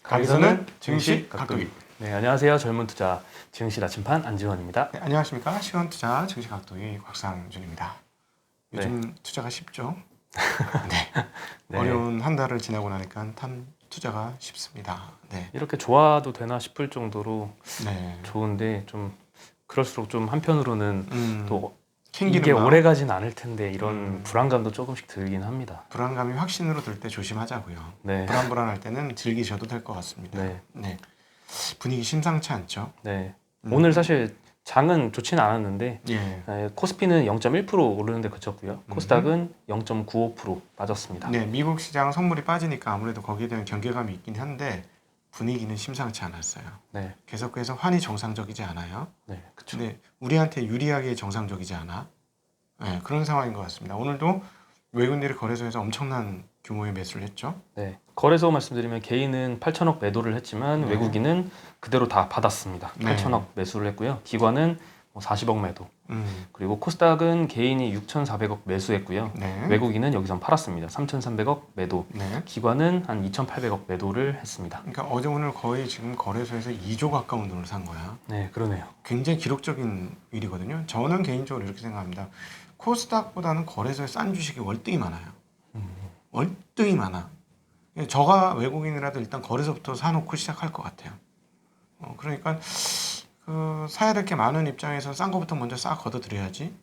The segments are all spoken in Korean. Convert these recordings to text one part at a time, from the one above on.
가기서는 증시 각도기. 네, 안녕하세요. 젊은 투자 증시 나침판 안지원입니다. 네, 안녕하십니까. 시원투자 증시 각도기 곽상준입니다. 요즘 투자가 쉽죠? 네. 네. 어려운 한 달을 지나고 나니까 투자가 쉽습니다. 네. 이렇게 좋아도 되나 싶을 정도로 네. 좋은데 좀 그럴수록 좀 한편으로는 또 캥기는 이게 마음. 오래 가진 않을 텐데 이런 불안감도 조금씩 들긴 합니다. 불안감이 확신으로 들 때 조심하자고요. 네. 불안할 때는 즐기셔도 될 것 같습니다. 네. 네. 분위기 심상치 않죠? 네. 오늘 사실 장은 좋지는 않았는데 예. 코스피는 0.1% 오르는데 그쳤고요. 코스닥은 0.95% 빠졌습니다. 네, 미국 시장 선물이 빠지니까 아무래도 거기에 대한 경계감이 있긴 한데 분위기는 심상치 않았어요. 네. 계속해서 환이 정상적이지 않아요. 네. 그렇죠. 근데 우리한테 유리하게 정상적이지 않아. 네, 그런 상황인 것 같습니다. 오늘도 외국인들이 거래소에서 엄청난 규모의 매수를 했죠. 네. 거래소 말씀드리면 개인은 8천억 매도를 했지만 네. 외국인은 그대로 다 받았습니다. 네. 8천억 매수를 했고요. 기관은 40억 매도. 그리고 코스닥은 개인이 6,400억 매수했고요. 네. 외국인은 여기선 팔았습니다. 3,300억 매도. 네. 기관은 한 2,800억 매도를 했습니다. 그러니까 어제 오늘 거의 지금 거래소에서 2조 가까운 돈을 산 거야. 네, 그러네요. 굉장히 기록적인 일이거든요. 저는 개인적으로 이렇게 생각합니다. 코스닥보다는 거래소에 싼 주식이 월등히 많아요. 월등히 많아. 저가 외국인이라도 일단 거래소부터 사놓고 시작할 것 같아요. 그러니까 사야 될 게 많은 입장에서 싼 거부터 먼저 싹 걷어들여야지.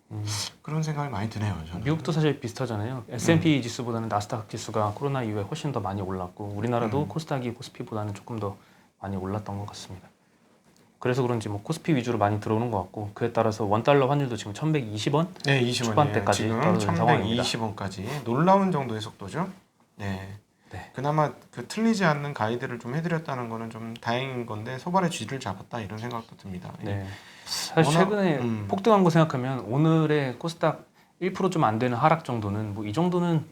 그런 생각이 많이 드네요. 저는. 미국도 사실 비슷하잖아요. S&P 지수보다는 나스닥 지수가 코로나 이후에 훨씬 더 많이 올랐고 우리나라도 코스닥이 코스피보다는 조금 더 많이 올랐던 것 같습니다. 그래서 그런지 뭐 코스피 위주로 많이 들어오는 것 같고 그에 따라서 원달러 환율도 지금 1,120원 네, 20원이에요. 초반대까지 지금 떨어진 상황입니다. 1,120원까지 놀라운 정도의 속도죠. 네. 네. 그나마 틀리지 않는 가이드를 좀 해드렸다는 거는 좀 다행인 건데 소발의 쥐를 잡았다 이런 생각도 듭니다. 네. 사실 워낙, 최근에 폭등한 거 생각하면 오늘의 코스닥 1% 좀 안 되는 하락 정도는 뭐 이 정도는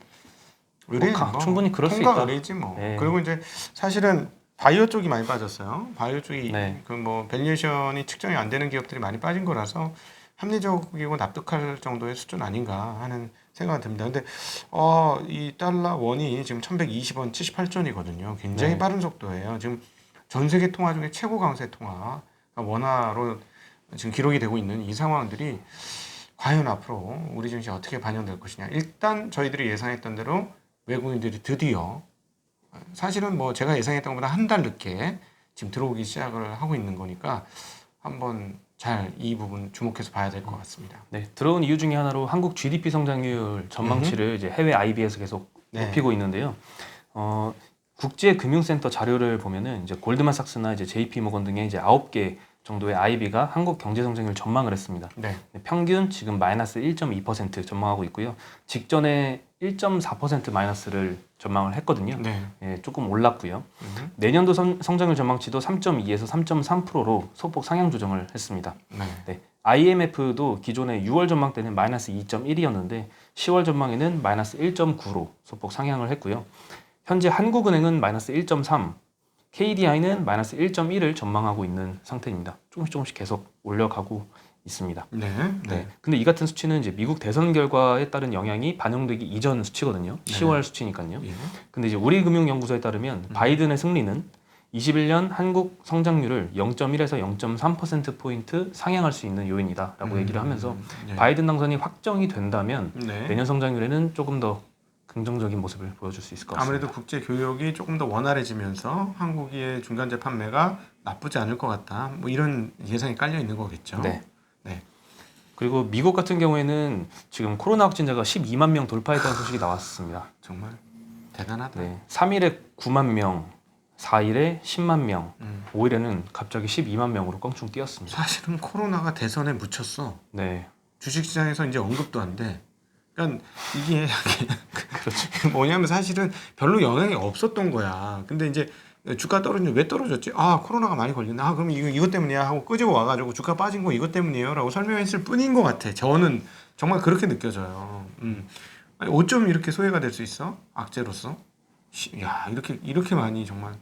충분히 그럴 수 있다. 의뢰지 뭐. 네. 그리고 이제 사실은 바이오 쪽이 많이 빠졌어요. 바이오 쪽이 네. 밸류에이션이 측정이 안 되는 기업들이 많이 빠진 거라서 합리적이고 납득할 정도의 수준 아닌가 하는 생각이 듭니다. 근데 이 달러 원이 지금 1,120원 78전이거든요. 굉장히 네. 빠른 속도예요. 지금 전 세계 통화 중에 최고 강세 통화 원화로 지금 기록이 되고 있는 이 상황들이 과연 앞으로 우리 증시에 어떻게 반영될 것이냐. 일단 저희들이 예상했던 대로 외국인들이 드디어 사실은 뭐 제가 예상했던 것보다 한 달 늦게 지금 들어오기 시작을 하고 있는 거니까 한번 잘 이 부분 주목해서 봐야 될 것 같습니다. 네, 들어온 이유 중에 하나로 한국 GDP 성장률 전망치를 이제 해외 IB에서 계속 네. 높이고 있는데요. 국제금융센터 자료를 보면은 이제 골드만삭스나 이제 JP모건 등의 이제 9개 정도의 IB가 한국 경제 성장률 전망을 했습니다. 네. 평균 지금 마이너스 1.2% 전망하고 있고요. 직전에 1.4% 마이너스를 전망을 했거든요. 네. 예, 조금 올랐고요. 내년도 성장률 전망치도 3.2에서 3.3%로 소폭 상향 조정을 했습니다. 네. 네. IMF도 기존에 6월 전망 때는 마이너스 2.1이었는데 10월 전망에는 마이너스 1.9로 소폭 상향을 했고요. 현재 한국은행은 마이너스 1.3, KDI는 마이너스 1.1을 전망하고 있는 상태입니다. 조금씩 계속 올려가고 있습니다. 네. 네. 근데 이 같은 수치는 이제 미국 대선 결과에 따른 영향이 반영되기 이전 수치거든요. 네. 10월 수치니까요. 예. 근데 이제 우리금융연구소에 따르면 바이든의 승리는 21년 한국 성장률을 0.1에서 0.3%포인트 상향할 수 있는 요인이다라고 얘기를 하면서 네. 바이든 당선이 확정이 된다면 네. 내년 성장률에는 조금 더 긍정적인 모습을 보여줄 수 있을 것 같습니다. 아무래도 국제 교역이 조금 더 원활해지면서 한국의 중간재 판매가 나쁘지 않을 것 같다. 뭐 이런 예상이 깔려 있는 거겠죠. 네. 네. 그리고 미국 같은 경우에는 지금 코로나 확진자가 12만 명 돌파했다는 소식이 나왔습니다. 정말 대단하다. 네. 3일에 9만 명, 4일에 10만 명, 5일에는 갑자기 12만 명으로 껑충 뛰었습니다. 사실은 코로나가 대선에 묻혔어. 네. 주식시장에서 이제 언급도 안 돼. 그러니까 이게 그렇죠. 뭐냐면 사실은 별로 영향이 없었던 거야. 근데 이제 주가 떨어지면 왜 떨어졌지? 코로나가 많이 걸렸나? 그럼 이것 때문이야 하고 끄집어 와가지고 주가 빠진 거 이것 때문이에요라고 설명했을 뿐인 것 같아. 저는 정말 그렇게 느껴져요. 아니, 어쩜 이렇게 소외가 될 수 있어? 악재로서? 야 이렇게 많이 정말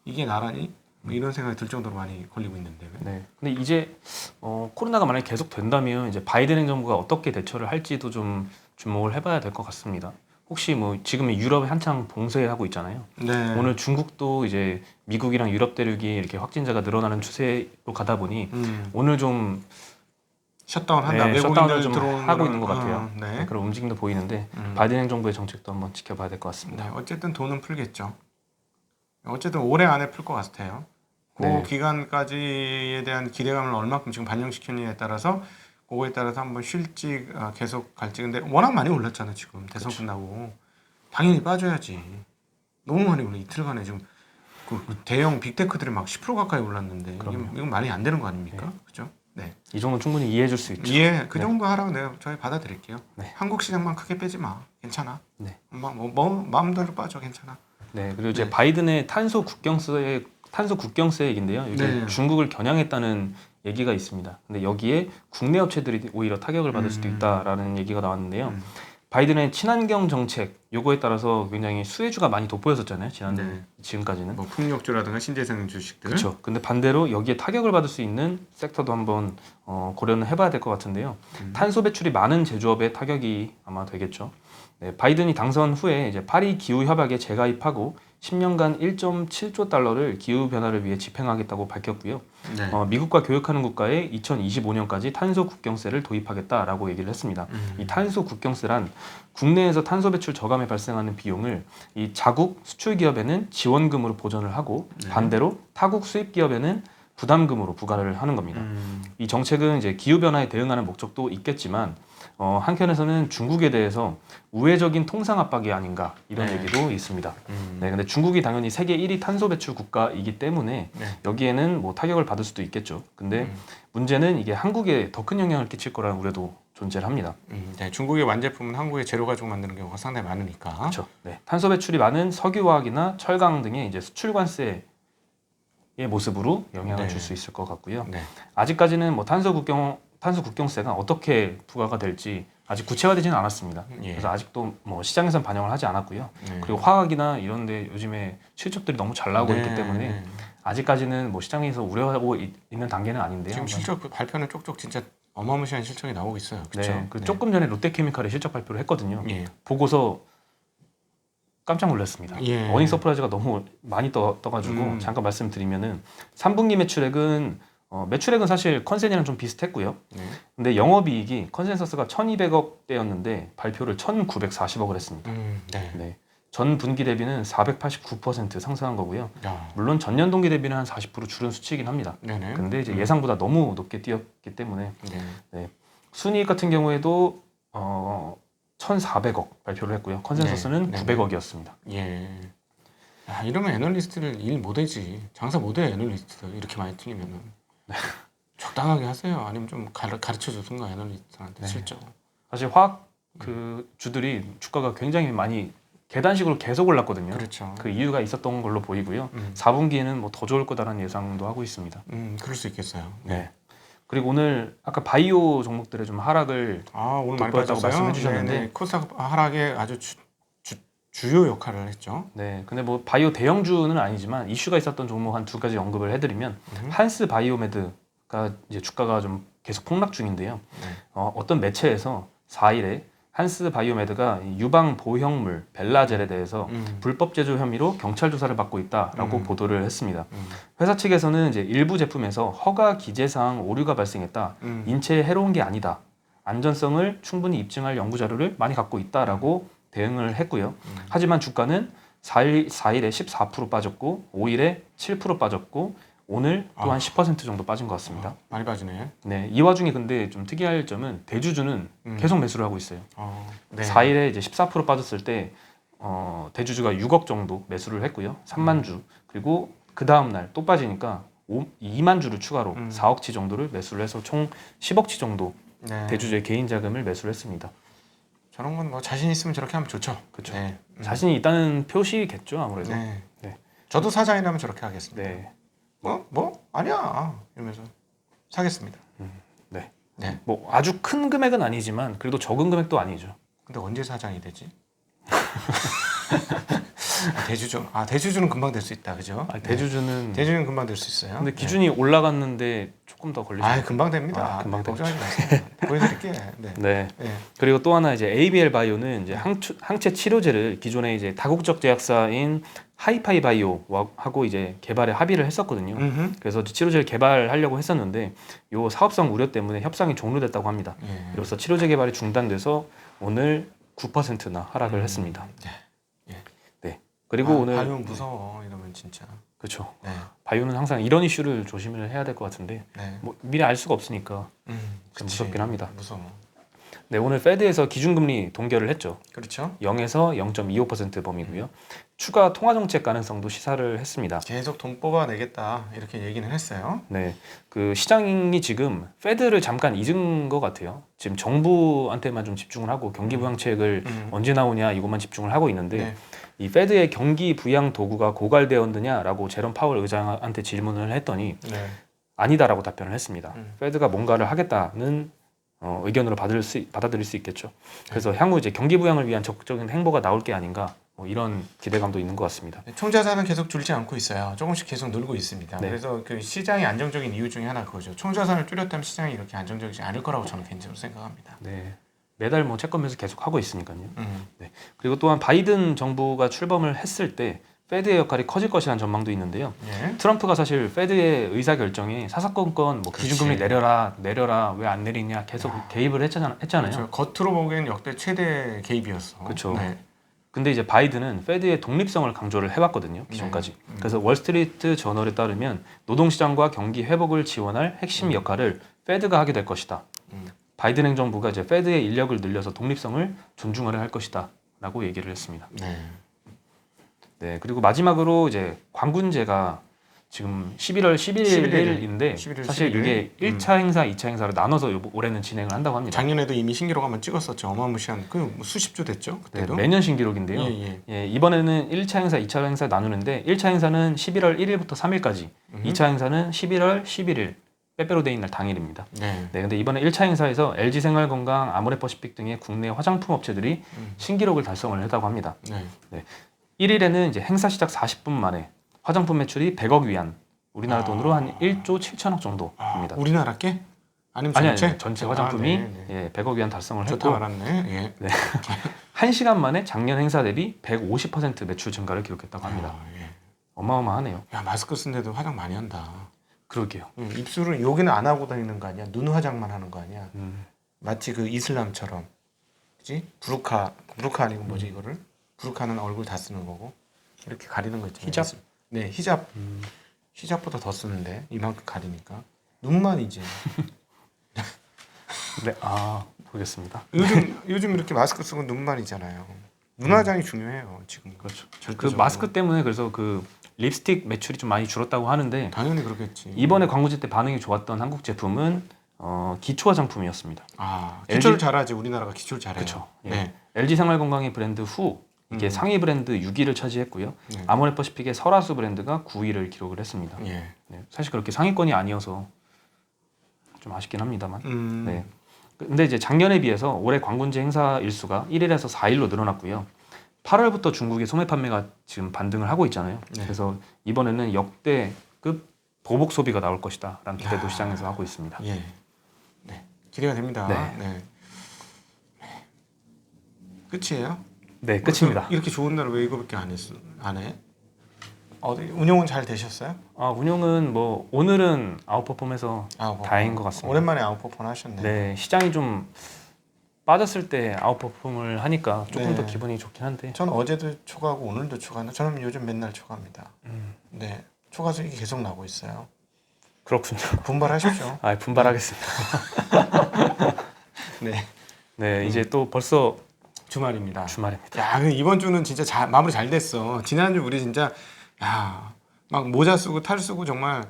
이게 나라니? 뭐 이런 생각이 들 정도로 많이 걸리고 있는데. 네. 근데 이제 코로나가 만약에 계속 된다면 이제 바이든 행정부가 어떻게 대처를 할지도 좀 주목을 해봐야 될 것 같습니다. 혹시 뭐 지금 유럽이 한창 봉쇄하고 있잖아요. 네. 오늘 중국도 이제 미국이랑 유럽 대륙이 이렇게 확진자가 늘어나는 추세로 가다 보니 오늘 좀 셔다운 한다. 네, 셧다운을 외국인들 좀 들어오는 하고 거는, 있는 것 같아요. 네. 네, 그런 움직임도 보이는데 음. 바이든 행정부의 정책도 한번 지켜봐야 될 것 네, 같습니다. 어쨌든 돈은 풀겠죠. 어쨌든 올해 안에 풀 것 같아요. 그 네. 기간까지에 대한 기대감을 얼마큼 지금 반영시키느냐에 따라서 그거에 따라서 한번 쉴지 계속 갈지. 근데 워낙 많이 올랐잖아 지금 대선 끝나고. 당연히 빠져야지. 너무 많이 올라. 이틀간에 지금 그 대형 빅테크들이 막 10% 가까이 올랐는데 그럼요. 이건 말이 안 되는 거 아닙니까? 그죠? 네. 이 정도는 충분히 이해해 줄 수 있죠. 예, 그 네. 정도 하라고 내가 저희 받아들일게요. 네. 한국 시장만 크게 빼지 마. 괜찮아. 네. 뭐 마음대로 빠져 괜찮아. 네, 그리고 이제 네. 바이든의 탄소 국경세 얘기인데요. 이게 네. 중국을 겨냥했다는 얘기가 있습니다. 근데 여기에 국내 업체들이 오히려 타격을 받을 수도 있다라는 얘기가 나왔는데요. 바이든의 친환경 정책 요거에 따라서 굉장히 수혜주가 많이 돋보였었잖아요. 네. 지금까지는. 뭐 풍력주라든가 신재생 주식들. 그렇죠. 근데 반대로 여기에 타격을 받을 수 있는 섹터도 한번 고려는 해봐야 될 것 같은데요. 탄소 배출이 많은 제조업에 타격이 아마 되겠죠. 네, 바이든이 당선 후에 이제 파리 기후 협약에 재가입하고 10년간 1.7조 달러를 기후 변화를 위해 집행하겠다고 밝혔고요. 네. 미국과 교역하는 국가에 2025년까지 탄소 국경세를 도입하겠다라고 얘기를 했습니다. 이 탄소 국경세란 국내에서 탄소 배출 저감에 발생하는 비용을 이 자국 수출 기업에는 지원금으로 보전을 하고 네. 반대로 타국 수입 기업에는 부담금으로 부과를 하는 겁니다. 이 정책은 이제 기후 변화에 대응하는 목적도 있겠지만 한편에서는 중국에 대해서 우회적인 통상 압박이 아닌가 이런 네. 얘기도 있습니다. 네, 근데 중국이 당연히 세계 1위 탄소 배출 국가이기 때문에 네. 여기에는 뭐 타격을 받을 수도 있겠죠. 근데 문제는 이게 한국에 더 큰 영향을 끼칠 거라는 우려도 존재를 합니다. 네. 중국의 완제품은 한국의 재료 가지고 만드는 경우가 상당히 많으니까. 그렇죠. 네, 탄소 배출이 많은 석유화학이나 철강 등의 이제 수출 관세의 모습으로 영향을 네. 줄 수 있을 것 같고요. 네. 아직까지는 뭐 탄소 국경세가 어떻게 부과가 될지 아직 구체화되지는 않았습니다. 예. 그래서 아직도 뭐 시장에선 반영을 하지 않았고요. 네. 그리고 화학이나 이런데 요즘에 실적들이 너무 잘 나오고 네. 있기 때문에 아직까지는 뭐 시장에서 우려하고 있는 단계는 아닌데요. 지금 실적 발표는 쪽쪽 진짜 어마무시한 실적이 나오고 있어요. 그렇죠? 네, 그 조금 전에 롯데케미칼이 실적 발표를 했거든요. 예. 보고서 깜짝 놀랐습니다. 예. 어닝 서프라이즈가 너무 많이 떠가지고 잠깐 말씀드리면은 3분기 매출액은 사실 컨센이랑 좀 비슷했고요. 네. 근데 영업이익이 컨센서스가 1,200억대였는데 발표를 1,940억을 했습니다. 네. 네. 전 분기 대비는 489% 상승한 거고요. 야. 물론 전년 동기 대비는 한 40% 줄은 수치이긴 합니다. 네네. 근데 이제 예상보다 너무 높게 뛰었기 때문에 네. 순이익 같은 경우에도 1,400억 발표를 했고요. 컨센서스는 네. 900억이었습니다. 예. 야, 이러면 애널리스트를 일 못하지. 장사 못해 애널리스트 이렇게 많이 틀리면은. 적당하게 하세요. 아니면 좀 가르쳐 주든가 애널리스트한테 네. 실적. 사실 화학 그 주들이 주가가 굉장히 많이 계단식으로 계속 올랐거든요. 그렇죠. 그 이유가 있었던 걸로 보이고요. 4분기에는 뭐 더 좋을 거다라는 예상도 하고 있습니다. 그럴 수 있겠어요. 네. 그리고 오늘 아까 바이오 종목들의 좀 하락을 오늘 많이 돋보였다고 빠졌어요. 말씀해 주셨는데 네네. 코스닥 하락에 아주 주요 역할을 했죠. 네, 근데 뭐 바이오 대형주는 아니지만 이슈가 있었던 종목 한 두 가지 언급을 해드리면 한스 바이오메드가 이제 주가가 좀 계속 폭락 중인데요. 네. 어떤 매체에서 4일에 한스 바이오메드가 유방 보형물 벨라젤에 대해서 불법 제조 혐의로 경찰 조사를 받고 있다라고 보도를 했습니다. 회사 측에서는 이제 일부 제품에서 허가 기재 사항 오류가 발생했다. 인체에 해로운 게 아니다. 안전성을 충분히 입증할 연구 자료를 많이 갖고 있다라고 대응을 했고요. 하지만 주가는 4일에 14% 빠졌고 5일에 7% 빠졌고 오늘 또한 10% 정도 빠진 것 같습니다. 많이 빠지네. 네, 이 와중에 근데 좀 특이할 점은 대주주는 계속 매수를 하고 있어요. 네. 4일에 이제 14% 빠졌을 때 대주주가 6억 정도 매수를 했고요. 3만 주. 그리고 그 다음 날 또 빠지니까 2만 주를 추가로 4억치 정도를 매수를 해서 총 10억치 정도 네. 대주주의 개인 자금을 매수를 했습니다. 저런 건 뭐 자신 있으면 저렇게 하면 좋죠. 그렇죠. 네. 자신이 있다는 표시겠죠, 아무래도. 네. 네. 저도 사장이라면 저렇게 하겠습니다. 네. 뭐 아니야 이러면서 사겠습니다. 네. 네. 뭐 아주 큰 금액은 아니지만 그래도 적은 금액도 아니죠. 근데 언제 사장이 되지? 대주주는 금방 될 수 있다, 그죠? 아, 대주주는 대주주는 금방 될 수 있어요. 근데 기준이 올라갔는데 조금 더 걸리죠. 금방 됩니다. 금방 걱정하지 마세요. 보여드릴게. 네. 네. 네. 그리고 또 하나 이제 ABL 바이오는 이제 항체 치료제를 기존에 이제 다국적 제약사인 하이파이 바이오하고 이제 개발에 합의를 했었거든요. 음흠. 그래서 치료제를 개발하려고 했었는데 요 사업성 우려 때문에 협상이 종료됐다고 합니다. 예. 그래서 치료제 개발이 중단돼서 오늘 9%나 하락을 했습니다. 예. 네. 그리고 오늘 바이오 무서워 이러면 진짜. 그렇죠. 네. 바이오는 항상 이런 이슈를 조심을 해야 될 것 같은데 네. 뭐 미리 알 수가 없으니까 좀 그치. 무섭긴 합니다. 무서워. 네, 오늘 페드에서 기준금리 동결을 했죠. 그렇죠. 0에서 0.25% 범위고요. 추가 통화 정책 가능성도 시사를 했습니다. 계속 돈 뽑아내겠다 이렇게 얘기는 했어요. 네, 그 시장이 지금 페드를 잠깐 잊은 것 같아요. 지금 정부한테만 좀 집중을 하고 경기 부양책을 언제 나오냐 이것만 집중을 하고 있는데 네. 이 페드의 경기 부양 도구가 고갈되었느냐라고 제롬 파월 의장한테 질문을 했더니 네. 아니다라고 답변을 했습니다. 음. 페드가 뭔가를 하겠다는 의견으로 받아들일 수 있겠죠. 그래서 향후 이제 경기 부양을 위한 적극적인 행보가 나올 게 아닌가 뭐 이런 기대감도 있는 것 같습니다. 총자산은 계속 줄지 않고 있어요. 조금씩 계속 늘고 있습니다. 네. 그래서 그 시장이 안정적인 이유 중에 하나 그거죠. 총자산을 줄였다면 시장이 이렇게 안정적이지 않을 거라고 저는 개인적으로 생각합니다. 네, 매달 뭐 채권매수 계속 하고 있으니까요. 음. 그리고 또한 바이든 정부가 출범을 했을 때 페드의 역할이 커질 것이라는 전망도 있는데요. 예. 트럼프가 사실 페드의 의사 결정에 사사건건 뭐 기준금리 그렇지. 내려라 왜 안 내리냐 계속 개입을 했잖아요. 그렇죠. 겉으로 보기엔 역대 최대 개입이었어. 그렇죠. 네. 근데 이제 바이든은 페드의 독립성을 강조를 해왔거든요. 기존까지. 그래서 월스트리트 저널에 따르면 노동시장과 경기 회복을 지원할 핵심 역할을 페드가 하게 될 것이다. 음. 바이든 행정부가 이제 페드의 인력을 늘려서 독립성을 존중하려 할 것이다라고 얘기를 했습니다. 네. 네, 그리고 마지막으로 이제 광군제가 지금 11월 11일인데 11일, 사실 11일. 이게 1차 행사, 2차 행사로 나눠서 올해는 진행을 한다고 합니다. 작년에도 이미 신기록 한번 찍었었죠. 어마무시한 그 수십 조 됐죠. 네, 그때도. 매년 신기록인데요. 예. 예, 이번에는 1차 행사, 2차 행사 나누는데 1차 행사는 11월 1일부터 3일까지, 2차 행사는 11월 11일 빼빼로데이 날 당일입니다. 네. 네, 근데 이번에 1차 행사에서 LG생활건강, 아모레퍼시픽 등의 국내 화장품 업체들이 신기록을 달성을 했다고 합니다. 네. 1일에는 이제 행사 시작 40분 만에 화장품 매출이 100억 위안, 우리나라 돈으로 한 1조 7천억 정도입니다. 우리나라 게? 아니면 아니, 전체? 아니, 전체 화장품이 네. 예, 100억 위안 달성을 좋다 했고 알았네. 예. 1시간 만에 작년 행사 대비 150% 매출 증가를 기록했다고 합니다. 예. 어마어마하네요. 야 마스크 쓴데도 화장 많이 한다. 그러게요. 입술은 여기는 안 하고 다니는 거 아니야? 눈 화장만 하는 거 아니야? 음. 마치 그 이슬람처럼, 그지? 부르카 아니고 뭐지 이거를? 부르카는 얼굴 다 쓰는 거고 이렇게 가리는 거 있잖아요. 히잡? 네, 히잡. 히잡보다 더 쓰는데 이만큼 가리니까 눈만 이제. 네, 보겠습니다. 요즘 이렇게 마스크 쓰고 눈만이잖아요. 눈 화장이 중요해요 지금. 그렇죠. 그 절대적으로. 마스크 때문에 그래서 그 립스틱 매출이 좀 많이 줄었다고 하는데 당연히 그렇겠지. 이번에 광고제 때 반응이 좋았던 한국 제품은 기초 화장품이었습니다. 기초를 잘하지. 우리나라가 기초를 잘해요. 그렇죠. 예. 네. LG 생활건강의 브랜드 후 이게 상위 브랜드 6위를 차지했고요. 네. 아모레퍼시픽의 설화수 브랜드가 9위를 기록을 했습니다. 예. 네, 사실 그렇게 상위권이 아니어서 좀 아쉽긴 합니다만. 음. 네. 근데 이제 작년에 비해서 올해 광군제 행사 일수가 1일에서 4일로 늘어났고요. 8월부터 중국의 소매 판매가 지금 반등을 하고 있잖아요. 네. 그래서 이번에는 역대급 보복 소비가 나올 것이다라는 기대도 시장에서 하고 있습니다. 예. 네. 기대가 됩니다. 네. 네. 끝이에요? 네, 끝입니다. 이렇게 좋은 날 왜 이거밖에 안 해? 운영은 잘 되셨어요? 운용은 뭐 오늘은 아웃퍼폼해서 다행인 것 같습니다. 오랜만에 아웃퍼폼 하셨네. 네, 시장이 좀 빠졌을 때 아웃퍼폼을 하니까 조금 네. 더 기분이 좋긴 한데. 저는 어제도 초과하고 오늘도 초과하는데 저는 요즘 맨날 초과합니다. 네, 초과 수익이 계속 나고 있어요. 그렇군요. 분발하십시오. 분발하겠습니다. 네, 네, 이제 또 벌써 주말입니다. 주말입니다. 야, 근데 이번 주는 진짜 마무리 잘 됐어. 지난주 우리 진짜 막 모자 쓰고 탈 쓰고 정말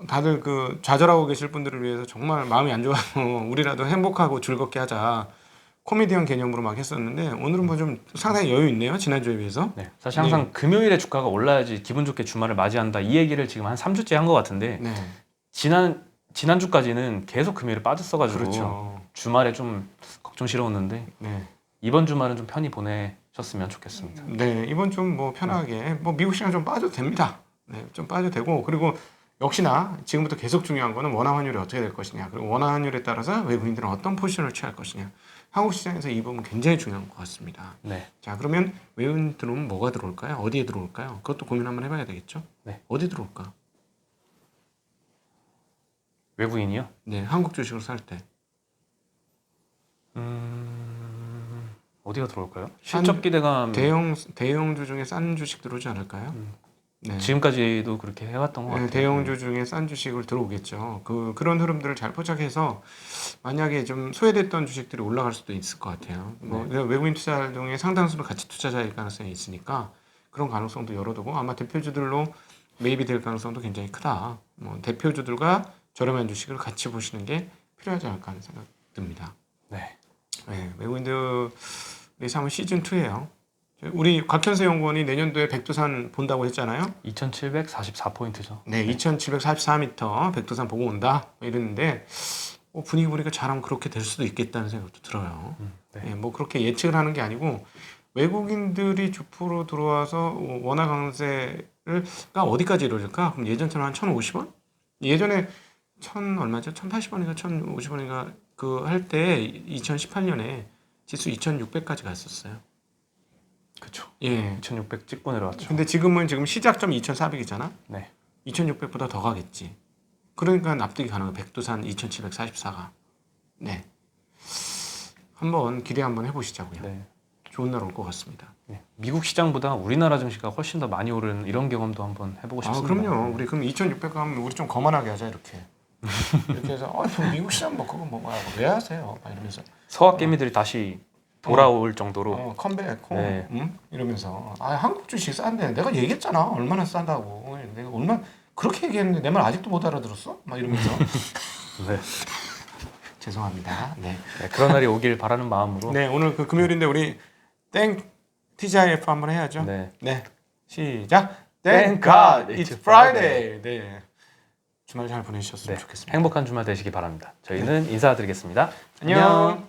다들 좌절하고 계실 분들을 위해서 정말 마음이 안 좋아서 우리라도 행복하고 즐겁게 하자. 코미디언 개념으로 막 했었는데 오늘은 뭐 좀 상당히 여유 있네요. 지난주에 비해서. 네, 사실 항상 금요일에 주가가 올라야지 기분 좋게 주말을 맞이한다 이 얘기를 지금 한 3주째 한 것 같은데 네, 지난주까지는 계속 금요일에 빠졌어가지고 그렇죠. 주말에 좀 걱정스러웠는데 네, 이번 주말은 좀 편히 보내셨으면 하셨으면 좋겠습니다. 네, 이번 좀 뭐 편하게 뭐 미국 시장 좀 빠져도 됩니다. 네, 좀 빠져도 되고 그리고 역시나 지금부터 계속 중요한 거는 원화 환율이 어떻게 될 것이냐 그리고 원화 환율에 따라서 외국인들은 어떤 포지션을 취할 것이냐 한국 시장에서 이 부분 굉장히 중요한 것 같습니다. 네. 자 그러면 외국인 들어오면 뭐가 들어올까요? 어디에 들어올까요? 그것도 고민 한번 해봐야 되겠죠. 네. 어디 들어올까? 외국인이요? 네, 한국 주식을 살 때. 어디가 들어올까요? 실적 기대감 대형주 중에 싼 주식 들어오지 않을까요? 네. 지금까지도 그렇게 해왔던 것 네, 같아요. 대형주 중에 싼 주식을 들어오겠죠. 그런 흐름들을 잘 포착해서 만약에 좀 소외됐던 주식들이 올라갈 수도 있을 것 같아요. 뭐 외국인 투자자 중에 상당수는 가치 투자자일 가능성이 있으니까 그런 가능성도 열어두고 아마 대표주들로 매입이 될 가능성도 굉장히 크다. 뭐 대표주들과 저렴한 주식을 같이 보시는 게 필요하지 않을까 하는 생각 듭니다. 네. 네, 외국인들이 삼은 시즌 2예요. 우리 곽현세 연구원이 내년도에 백두산 본다고 했잖아요. 2,744포인트죠. 네, 2,744m 백두산 보고 온다 이랬는데 분위기 보니까 잘하면 그렇게 될 수도 있겠다는 생각도 들어요. 네. 네, 뭐 그렇게 예측을 하는 게 아니고 외국인들이 주포로 들어와서 원화 강세가 어디까지 이루어질까? 그럼 예전처럼 한 1,050원? 예전에 얼마죠? 1,080원인가 1,050원인가 그 할 때 2018년에 지수 2,600까지 갔었어요. 그렇죠. 예. 2,600 찍고 내려왔죠. 근데 지금 시작점 2,400이잖아. 네. 2,600보다 더 가겠지. 그러니까 납득이 가능해. 백두산 2,744가. 네. 한번 기대 한번 해보시자고요. 네. 좋은 날 올 것 같습니다. 네. 미국 시장보다 우리나라 증시가 훨씬 더 많이 오르는 이런 경험도 한번 해보고 아, 싶습니다. 그럼요. 우리 그럼 2,600 가면 우리 좀 거만하게 하자 이렇게. 이렇게 해서 미국 시장 뭐 그거 뭐 왜 하세요? 막 이러면서 서학 개미들이 다시 돌아올 정도로 컴백 네. 이러면서 한국 주식 싼데 내가 얘기했잖아 얼마나 싼다고 내가 얼마 그렇게 얘기했는데 내 말 아직도 못 알아들었어? 막 이러면서 네. 죄송합니다. 네. 네, 그런 날이 오길 바라는 마음으로 네 오늘 그 금요일인데 우리 땡 TGIF 한번 해야죠. 네. 네 시작. Thank Thank God God it's it's Friday. 네 주말 잘 보내셨으면 네. 좋겠습니다. 행복한 주말 되시기 바랍니다. 저희는 인사드리겠습니다. 안녕.